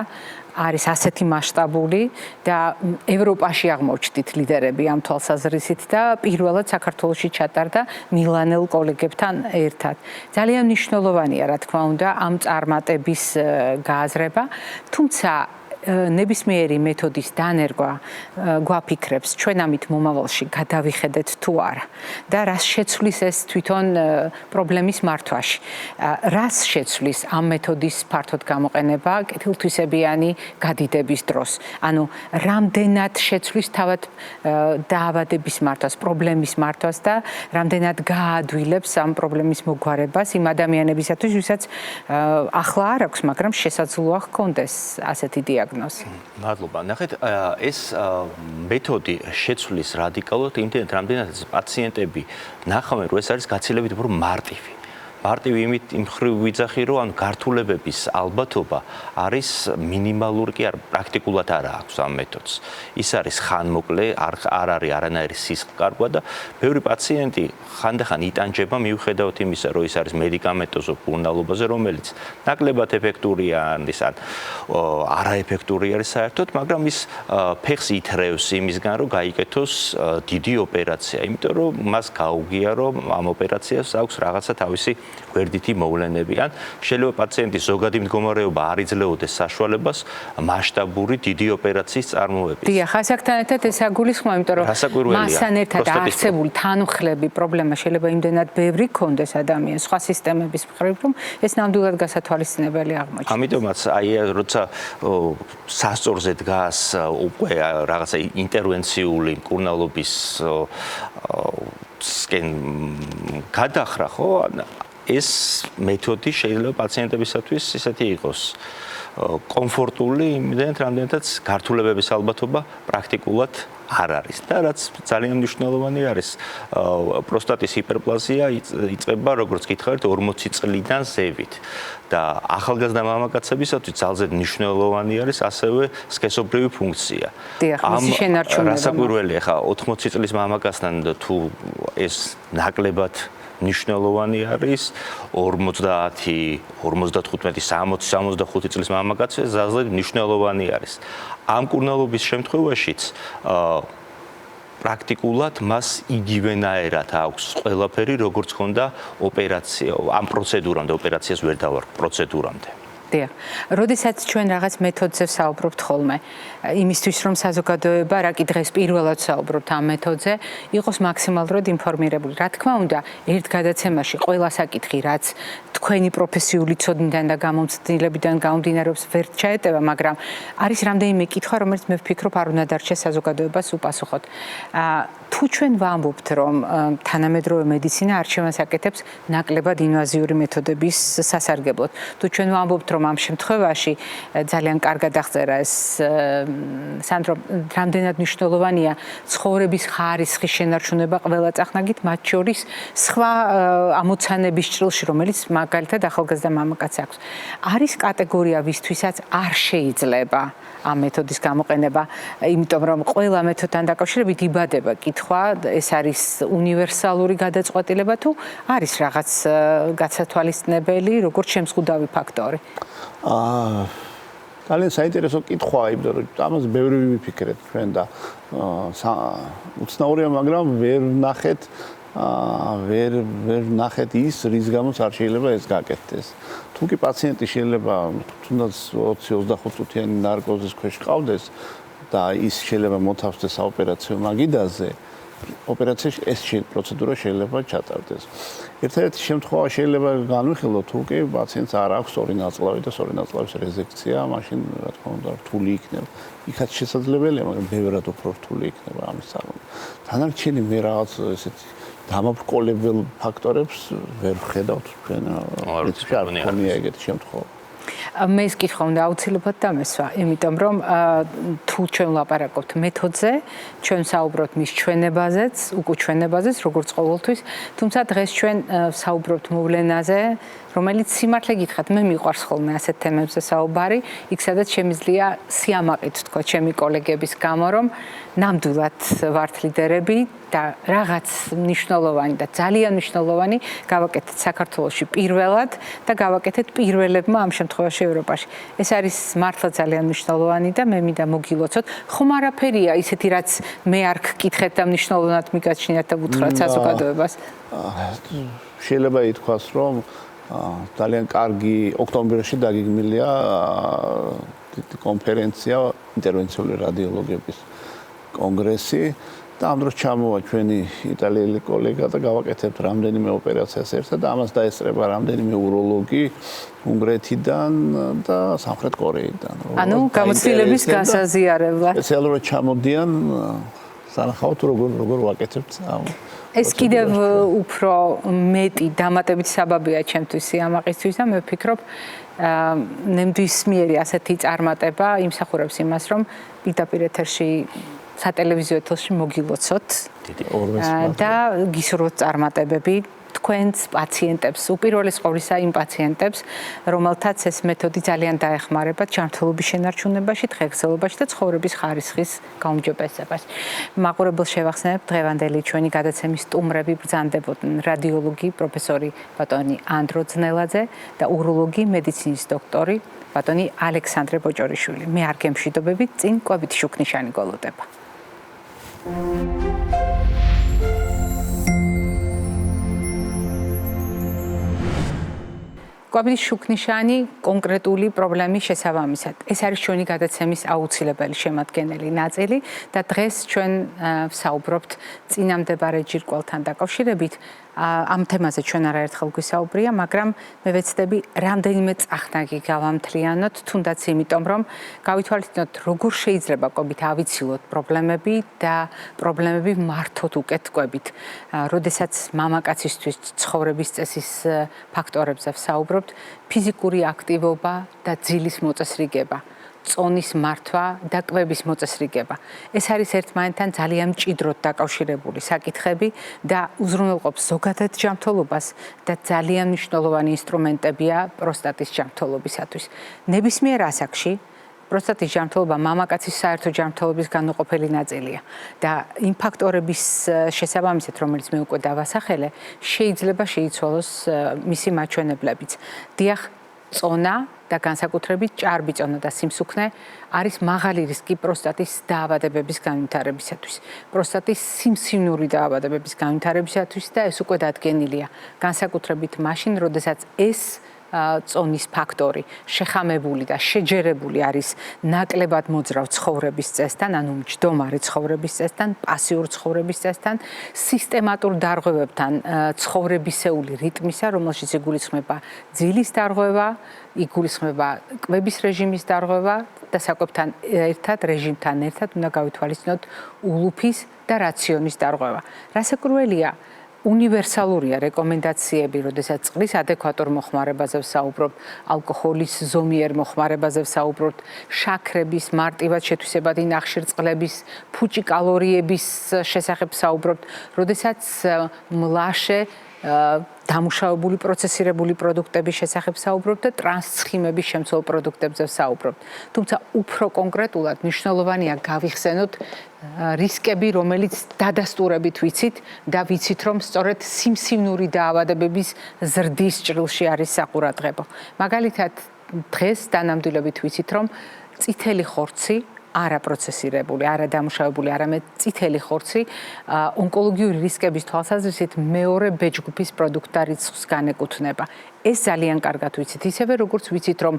არის ასეთი მასშტაბური და ევროპაში აღმოჩნდით ლიდერები ამ თვალსაზრისით და პირველად საქართველოში ჩატარდა მილანელ კოლეგებთან ერთად. ძალიან მნიშვნელოვანია, რა თქმა უნდა, ამ წარმატების გააზრება, თუმცა ნებისმიერი მეთოდის დანერგვა გვაფიქრებს ჩვენ ამით მომავალში გადავიხედეთ თუ არა და რას შეცვლის ეს თვითონ პრობლემის მართვაში. რას შეცვლის ამ მეთოდის ფართოდ გამოყენება კეთილთვისებიანი გადიდების დროს. ანუ რამდენად შეცვლის თავად დაავადების მართვას, პრობლემის მართვას და რამდენად გაადვილებს ამ პრობლემის მოგვარებას იმ ადამიანებისათვის, ვისაც ახლა არ აქვს, მაგრამ შესაძლოა ჰქონდეს ასეთი დიაგნოზი. მადლობა. ნახეთ, ეს მეთოდი შეცვლის რადიკალურად იმდენად, რამდენადაც პაციენტები ნახავენ, რომ ეს არის გაცილებით უფრო მარტივი. მარტივი იმ ხრივ ვიძახი, რომ ან გართულებების ალბათობა არის მინიმალური კი არ პრაქტიკულად არ აქვს ამ მეთოდს. ის არის ხანმოკლე, არ არის არანაირი სისხლკარგვა და ბევრი პაციენტი ხანდახან იტანჯება მიუხედავად იმისა, რომ ის არის მედიკამენტოზო მკურნალობაზე, რომელიც ნაკლებად ეფექტურია არის ან არაეფექტური არის საერთოდ, მაგრამ ის ფეხს ითრევს იმისგან, რომ გაიკეთოს დიდი ოპერაცია, იმიტომ რომ მას გაუგია, რომ ამ ოპერაციას აქვს რაღაცა თავისი გვერდითი მოვლენები ან შეიძლება პაციენტის ზოგადი მდგომარეობა არ იძლეოდეს საშუალებას მასშტაბური დიდი ოპერაციის წარმოებისა. დიახ, ასაკთან ერთად ეს აგულისხმობა, იმიტომ რომ მასთან ერთად არსებული თანუხლები პრობლემა შეიძლება იმდენად ბევრი ქონდეს ადამიანს სხვა სისტემების მხრივ, რომ ეს ნამდვილად გასათვალისწინებელი აღმოჩნდა. ამიტომაც აი როცა სასწორზე დგას უკვე რაღაცა ინტერვენციული მკურნალობის სკენ გადახრა, ხო? ეს მეთოდი შეიძლება პაციენტებისათვის ისეთი იყოს კომფორტული, იმდენად რამდენადაც გართულებების ალბათობა პრაქტიკულად არ არის და რაც ძალიან მნიშვნელოვანი არის, პროსტატის ჰიპერპლაზია იწყება, როგორც გითხარით, 40 წლიდან ზევით და ახალგაზრდა მამაკაცებისათვის ძალზედ მნიშვნელოვანი არის ასევე სქესობრივი ფუნქცია. დიახ, მისი შენარჩუნება. რასაკვირველია, ხა 80 წლის მამაკაცთან თუ ეს ნაკლებად ნიშნულოვანი არის 50, 55, 60, 65 წლის მამაკაცზე ზაზლად ნიშნულოვანი არის. ამ კურნალობის შემთხვევაშიც პრაქტიკულად მას იგივენაერად აქვს ყველაფერი, როგორც ჰქონდა ოპერაცია, ამ პროცედურამდე, ოპერაციას ვერ დავარქ პროცედურამდე. დიახ. როდესაც ჩვენ რაღაც მეთოდზე ვსაუბრობთ ხოლმე, იმისთვის რომ საზოგადოება რა კი დღეს პირველად ვსაუბრობთ ამ მეთოდზე, იყოს მაქსიმალურად ინფორმირებული. რა თქმა უნდა, ერთ გადაცემაში ყველა საკითხი, რაც თქვენი პროფესიული ცოდნიდან და გამომცდილებიდან გამომდინარეობს, ვერ ჩაეტევა, მაგრამ არის რამდენიმე კითხვა, რომელიც მე ვფიქრობ, არ უნდა დარჩეს საზოგადოებას უპასუხოთ. თუ ჩვენ ვამბობთ, რომ თანამედროვე მედიცინა არჩევანს აკეთებს ნაკლებად ინვაზიური მეთოდების სასარგებლოდ, თუ ჩვენ ვამბობთ, რომ ამ შემთხვევაში ძალიან კარგად აღწერა ეს სანდრო, რამდენად მნიშვნელოვანია ცხოვრების ხარისხის შენარჩუნება ყველა წახნაგით, მათ შორის სხვა ამოცანების ჭრილში, რომელიც მაგალითად ახალგაზრდა მამაკაცს აქვს. არის კატეგორია, ვისთვისაც არ შეიძლება ამ მეთოდის გამოყენება, იმიტომ რომ ყველა მეთოდთან დაკავშირებით იბადება კითხვა, ეს არის უნივერსალური გადაწყვეტილება თუ არის რაღაც გასათვალისწინებელი, როგორც შემზღუდავი ფაქტორი? ძალიან საინტერესო კითხვაა, იმიტომ რომ ამას ბევრი ვიფიქრეთ ჩვენ და უცნაურია, მაგრამ ვერ ნახეთ ვერ ნახეთ ის, რის გამოც არ შეიძლება ეს გაკეთდეს. თუ კი პაციენტი შეიძლება თუნდაც 20-25 წუთიანი ნარკოზის ქვეშ ყავდეს და ის შეიძლება მოთავსდეს საოპერაციო მაგიდაზე, ოპერაციაში ეს პროცედურა შეიძლება ჩატარდეს. ერთ-ერთი შემთხვევა შეიძლება განვიხილოთ, თუ კი პაციენტს არ აქვს ორი ნაწლავი და ორი ნაწლავის რეზექცია, მაშინ რა თქმა უნდა რთული იქნება. იქაც შესაძლებელია, მაგრამ ბევრად უფრო რთული იქნება ამის წარმოება. დანარჩენი მე რაღაც ესეთი დამაბრკოლებელ ფაქტორებს ვერ ვხედავთ ჩვენ. არ მქონია ეგეთი შემთხვევა. მე ის კითხვა უნდა აუცილებლად დამესვა, იმიტომ რომ თუ ჩვენ ვლაპარაკობთ მეთოდზე, ჩვენ საუბრობთ მის ჩვენებაზეც, უკუჩვენებაზეც, როგორც ყოველთვის, თუმცა დღეს ჩვენ საუბრობთ მოვლენაზე, რომელიც სიმართლე გითხრათ, მე მიყვარს ხოლმე ასეთ თემებზე საუბარი, იქ სადაც შემიძლია სიამაყით თქვა ჩემი კოლეგების გამო, რომ ნამდვილად ვართ ლიდერები და რაღაც მნიშვნელოვანი და ძალიან მნიშვნელოვანი გავაკეთეთ საქართველოში პირველად და გავაკეთეთ პირველებმა ამ შემთხვევაში ევროპაში. ეს არის მართლა ძალიან მნიშვნელოვანი და მე მინდა მოგილოცოთ. ხომ არაფერია ისეთი, რაც მე არ გკითხეთ და მნიშვნელოვნად მიგაჩნიათ და უთხრათ საზოგადოებას. შეიძლება ითქვას, რომ ძალიან კარგი ოქტომბერში დაგეგმილია კონფერენცია ინტერვენციული რადიოლოგების კონგრესი და ამ დროს ჩამოვა ჩვენი იტალიელი კოლეგა და გავაკეთებთ რამდენიმე ოპერაციას ერთად და ამას დაესწრება რამდენიმე უროლოგი უნგრეთიდან და სამხრეთ კორეიდან. ანუ გამოცდილების გასაზიარებლად. სპეციალურად ჩამოდიან სანახავთ როგორ ვაკეთებთ ამ ეს კიდევ უფრო მეტი დამატებითი საბაბია ჩემთვის სიამაყისთვის და მე ვფიქრობ ნებისმიერი ასეთი წარმატება იმსახურებს იმას, რომ პირდაპირ ეთერში სატელევიზიო ეთერში მოგილოცოთ და გისურვოთ წარმატებები თქვენს პაციენტებს, უპირველეს ყოვლისა იმ პაციენტებს, რომელთაც ეს მეთოდი ძალიან დაეხმარება ჯანმრთელობის შენარჩუნებაში, დღეგრძელობაში და ცხოვრების ხარისხის გაუმჯობესებაში. მაყურებელს შევახსენებ, დღევანდელი ჩვენი გადაცემის სტუმრები ბრძანდებოდნენ რადიოლოგი პროფესორი ბატონი ანდრო ძნელაძე და უროლოგი მედიცინის დოქტორი ბატონი ალექსანდრე ბოჭორიშვილი. მე არ გემშვიდობებით, წინ კვებითი შუქნიშანი გოლოდება. კვებითი შუქნიშანი კონკრეტული პრობლემის შესაბამისად. ეს არის ჩვენი გადაცემის აუცილებელი შემადგენელი ნაწილი და დღეს ჩვენ ვსაუბრობთ წინამდებარე ჯირკვალთან დაკავშირებით. ამ თემაზე ჩვენ არაერთხელ გვისაუბრია, მაგრამ მე ვეცდები რამდენიმე წახნაგი გავამთლიანოთ, თუნდაც იმიტომ, რომ გავითვალისწინოთ, როგორ შეიძლება კვებით ავიცილოთ პრობლემები და პრობლემები მართოთ უკეთ კვებით. როდესაც მამაკაცისთვის ცხოვრების წესის ფაქტორებზე ვსაუბრობთ, ფიზიკური აქტივობა და ძილის მოწესრიგება. წონის მართვა და კვების მოწესრიგება. ეს არის ერთმანეთთან ძალიან მჭიდროდ დაკავშირებული საკითხები და უზრუნველყოფს ზოგადად ჯანმრთელობას და ძალიან მნიშვნელოვანი ინსტრუმენტებია პროსტატის ჯანმრთელობისათვის. ნებისმიერ ასაკში პროსტატის ჯანმრთელობა მამაკაცის საერთო ჯანმრთელობის განუყოფელი ნაწილია და იმ ფაქტორების შესაბამისად, რომელიც მე უკვე დავასახელე, შეიძლება შეიცვალოს მისი მაჩვენებლებიც. დიახ, წონა და განსაკუთრებით ჭარბი წონა და სიმსუქნე არის მაღალი რისკი პროსტატის დაავადებების განვითარებისათვის. პროსტატის სიმსივნური დაავადებების განვითარებისათვის და ეს უკვე დადგენილია. განსაკუთრებით მაშინ, როდესაც ეს წონის ფაქტორი შეხამებული და შეჯერებული არის ნაკლებად მოძრავ ცხოვრების წესთან, ანუ მჯდომარე ცხოვრების წესთან, პასიურ ცხოვრების წესთან, სისტემატურ დარღვევებთან ცხოვრებისეული რიტმისა, რომელშიც იგულისხმება ძილის დარღვევა, იგულისხმება კვების რეჟიმის დარღვევა და საკვებთან ერთად, რეჟიმთან ერთად უნდა გავითვალისწინოთ ულუფის და რაციონის დარღვევა. რასაკვირველია, უნივერსალურია რეკომენდაციები, როდესაც წყლის ადეკვატურ მოხმარებაზე ვსაუბრობთ, ალკოჰოლის ზომიერ მოხმარებაზე ვსაუბრობთ, შაქრების, მარტივად შეთვისებადი ნახშირწყლების, ფუჭი კალორიების შესახებ ვსაუბრობთ, როდესაც მლაშე დამუშავებული პროცესირებული პროდუქტების შესახებ ვსაუბრობთ და ტრანსცხიმების შემცველ პროდუქტებზე ვსაუბრობთ. თუმცა უფრო კონკრეტულად მნიშვნელოვანია გავიხსენოთ რისკები, რომელიც დადასტურებით ვიცით და ვიცით, რომ სწორედ სიმსივნური დაავადებების ზრდის ჭრილში არის საყურადღებო. მაგალითად, დღეს დანამდვილებით ვიცით, რომ წითელი ხორცი არაპროცესირებული, არადამუშავებული, არამედ წითელი ხორცი ონკოლოგიური რისკების თვალსაზრისით მეორე ბეჯგუფის პროდუქტთა რიცხვს განეკუთვნება. ეს ძალიან კარგად ვიცით, ისევე როგორც ვიცით, რომ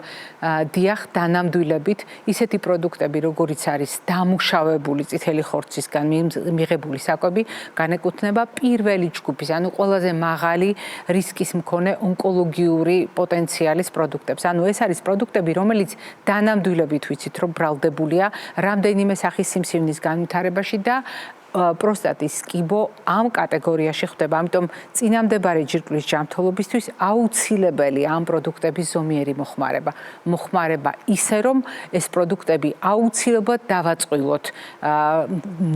დიახ, დანამდვილებით ისეთი პროდუქტები, როგორიც არის დამუშავებული წითელი ხორცისგან მიღებული საკვები, განეკუთვნება პირველი ჯგუფის, ანუ ყველაზე მაღალი რისკის მქონე ონკოლოგიური პოტენციალის პროდუქტებს. ანუ ეს არის პროდუქტები, რომელიც დანამდვილებით ვიცით, რომ ბრალდებულია რამდენიმე სახის სიმსივნის განვითარებაში და პროსტატის კიბო ამ კატეგორიაში ხდება. ამიტომ წინამდებარე ჯირკვლის ჯანმრთელობისთვის აუცილებელი ამ პროდუქტების ზომიერი მოხმარება. მოხმარება ისე, რომ ეს პროდუქტები აუცილებლად დავაწყვილოთ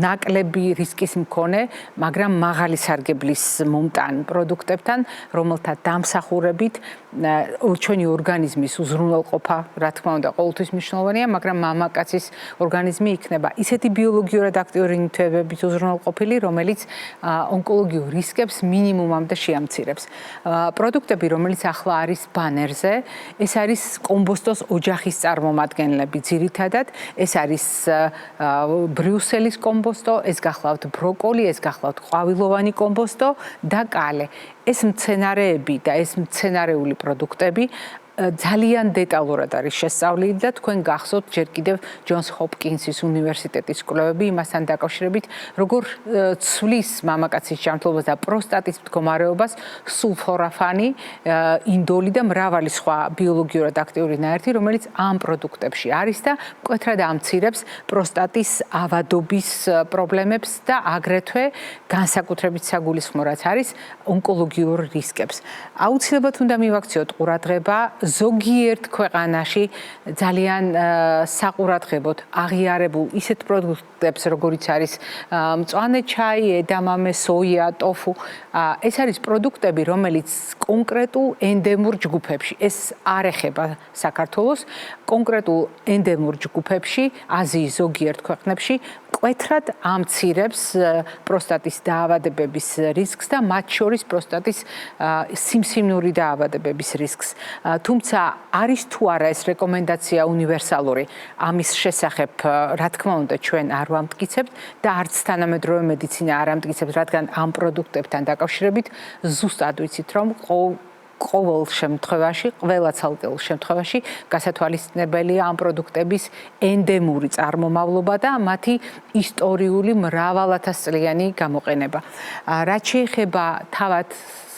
ნაკლები რისკის მქონე, მაგრამ მაღალი სარგებლის მომტან პროდუქტებთან, რომელთა დამსახურებით ჩვენი ორგანიზმის უზრუნველყოფა, რა თქმა უნდა, ყოველთვის მნიშვნელოვანია, მაგრამ მამაკაცის ორგანიზმი იქნება ისეთი ბიოლოგიურად აქტიური ნივთიერებებით უზრუნველყოფილი, რომელიც ონკოლოგიურ რისკებს მინიმუმამდე შეამცირებს. პროდუქტები, რომელიც ახლა არის ბანერზე, ეს არის კომბოსტოს ოჯახის წარმომადგენლები ძირითადად, ეს არის ბრიუსელის კომბოსტო, ეს გახლავთ ბროკოლი, ეს გახლავთ ყვავილოვანი კომბოსტო და კალე. ეს მცენარეები და ეს მცენარეული პროდუქტები ძალიან დეტალურად არის შესწავლილი და თქვენ გახსოვთ ჯერ კიდევ ჯონს ჰოპკინსის უნივერსიტეტის კვლევები იმასთან დაკავშირებით, როგორ ცვლის მამაკაცის ჯანმრთელობას და პროსტატის მდგომარეობას სულფორაფანი, ინდოლი და მრავალი სხვა ბიოლოგიურად აქტიური ნაერთი, რომელიც ამ პროდუქტებში არის და მკვეთრად ამცირებს პროსტატის ავადობის პრობლემებს და აგრეთვე განსაკუთრებით საგულისხმო რაც არის ონკოლოგიურ რისკებს. აუცილებლად უნდა მივაქციოთ ყურადღება ზოგიერთ ქვეყანაში ძალიან საყურადღებოდ აღიარებულ ისეთ პროდუქტებს, როგორიც არის მწვანე ჩაი, ედამამე, სოია, ტოფუ. ეს არის პროდუქტები, რომელიც კონკრეტულ ენდემურ ჯგუფებში, ეს არ ეხება საქართველოს, კონკრეტულ ენდემურ ჯგუფებში, აზიის ზოგიერთ ქვეყნებში მკვეთრად ამცირებს პროსტატის დაავადებების რისკს და მათ შორის პროსტატის სიმსივნური დაავადებების რისკს. თუმცა არის თუ არა ეს რეკომენდაცია უნივერსალური ამის შესახებ, რა თქმა უნდა, ჩვენ არ ვამტკიცებთ და არც თანამედროვე მედიცინა არ ამტკიცებს, რადგან ამ პროდუქტებთან დაკავშირებით ზუსტად ვიცით, რომ ყოველ შემთხვევაში, ყველა ცალკეულ შემთხვევაში გასათვალისწინებელია ამ პროდუქტების ენდემური წარმომავლობა და მათი ისტორიული მრავალათასწლიანი გამოყენება. რაც შეეხება თავად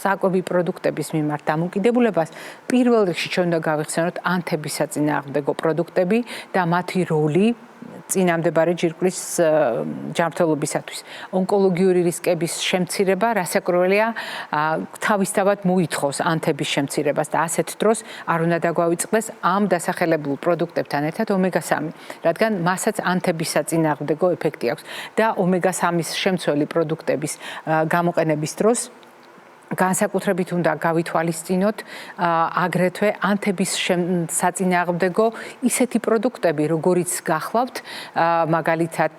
საკვები პროდუქტების მიმართ დამოკიდებულებას, პირველ რიგში ჩვენ უნდა გავიხსენოთ ანთების საწინააღმდეგო პროდუქტები და მათი როლი წინამდებარე ჯირკვლის ჯანმრთელობისათვის. ონკოლოგიური რისკების შემცირება რასაკვირველია თავისთავად მოითხოვს ანთების შემცირებას და ასეთ დროს არ უნდა დაგვავიწყდეს ამ დასახელებულ პროდუქტებთან ერთად ომეგა-3, რადგან მასაც ანთების საწინააღმდეგო ეფექტი აქვს და ომეგა-3-ის შემცველი პროდუქტების გამოყენების დროს განსაკუთრებით უნდა გავითვალისწინოთ აგრეთვე ანთების საწინააღმდეგო ისეთი პროდუქტები, როგორიც გახლავთ, მაგალითად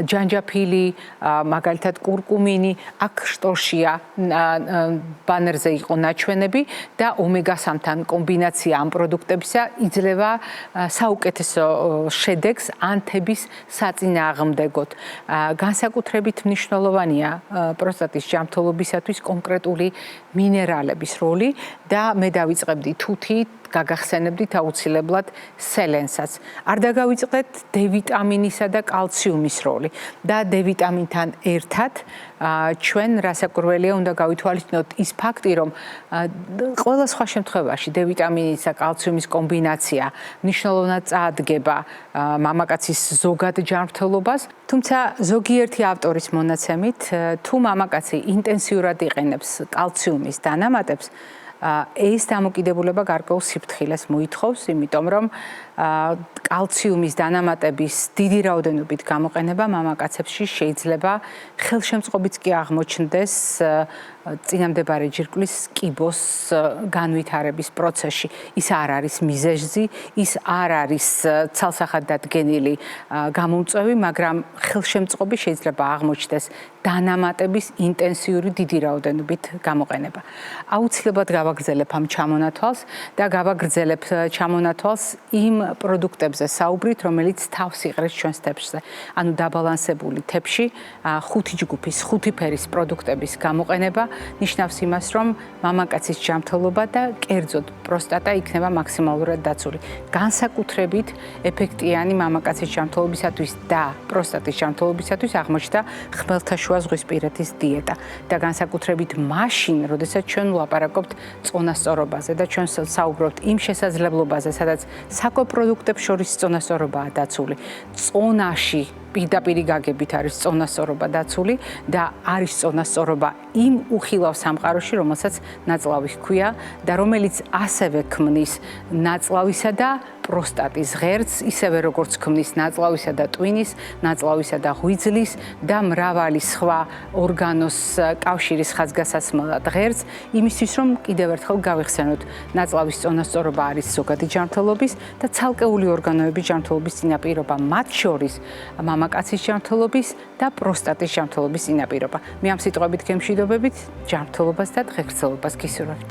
ჯანჯაფილი, მაგალითად კურკუმინი, აქ შტორშია ბანერზე იყო ნაჩვენები და ომეგა-3-თან კომბინაცია ამ პროდუქტებისა იძლევა საუკეთესო შედეგს ანთების საწინააღმდეგოდ. განსაკუთრებით მნიშვნელოვანია პროსტატის ჯანმრთელობისათვის კონკრეტული მინერალების როლი და მე დავიწყებდი თუთით, გაგახსენებდით აუცილებლად სელენსაც. არ დაგავიწყდეთ დ-ვიტამინისა და კალციუმის როლი და დ-ვიტამინთან ერთად ჩვენ რასაკვირველია უნდა გავითვალისწინოთ ის ფაქტი, რომ ყველა სხვა შემთხვევაში დ-ვიტამინის და კალციუმის კომბინაცია მნიშვნელოვნად წაადგება მამაკაცის ზოგად ჯანმრთელობას, თუმცა ზოგიერთი ავტორის მონაცემით, თუ მამაკაცი ინტენსიურად იყენებს კალციუმის დანამატებს, ეს დამოკიდებულება გარკვეულ სიფრთხილეს მოითხოვს, იმიტომ რომ კალციუმის დანამატების დიდი რაოდენობით გამოყენება მამაკაცებში შეიძლება ხელშემწყობიც კი აღმოჩნდეს წინამდებარე ჯირკვლის კიბოს განვითარების პროცესში. ის არ არის მიზეზი, ის არ არის ცალსახად დადგენილი გამომწვევი, მაგრამ ხელშემწყობი შეიძლება აღმოჩნდეს დანამატების ინტენსიური დიდი რაოდენობით გამოყენება. აუცილებლად გავაგრძელებ ამ ჩამონათვალს და გავაგრძელებ ჩამონათვალს იმ პროდუქტებზე საუბრით, რომელიც თავს იყრეს ჩვენს თეფშზე. ანუ დაბალანსებული თეფში 5 ჯგუფის, 5 ფერის პროდუქტების გამოყენება ნიშნავს იმას, რომ მამაკაცის ჯანმრთელობა და კერძოდ პროსტატა იქნება მაქსიმალურად დაცული. განსაკუთრებით ეფექტიანი მამაკაცის ჯანმრთელობისათვის და პროსტატის ჯანმრთელობისათვის აღმოჩნდა ხმელთაშუა ზღვისპირეთის დიეტა და განსაკუთრებით მაშინ, როდესაც ჩვენ ვლაპარაკობთ წონასწორობაზე და ჩვენ საუბრობთ იმ შესაძლებლობაზე, სადაც საკვებ პროდუქტებს შორის წონასწორობაა დაცული. წონაში პირდაპირი გაგებით არის წონასწორობა დაცული და არის წონასწორობა იმ უხილავ სამყაროში, რომელსაც ნაწლავი ჰქვია და რომელიც ასევე ქმნის ნაწლავისა და პროსტატის ღერც, ისევე როგორც ქმნის ნაწლავისა და ტვინის, ნაწლავისა და ღვიძლის და მრავალი სხვა ორგანოს კავშირის ხაზგასასმელად ღერც, იმისთვის რომ კიდევ ერთხელ გავიხსენოთ, ნაწლავის წონასწორობა არის ზოგადი ჯანმრთელობის და ცალკეული ორგანოების ჯანმრთელობის წინაპირობა, მათ შორის მამაკაცის ჯანმრთელობის და პროსტატის ჯანმრთელობის წინაპირობა. მე ამ სიტყვებით გემშვიდობებით ჯანმრთელობას და ღირსეულობას გისურვებთ.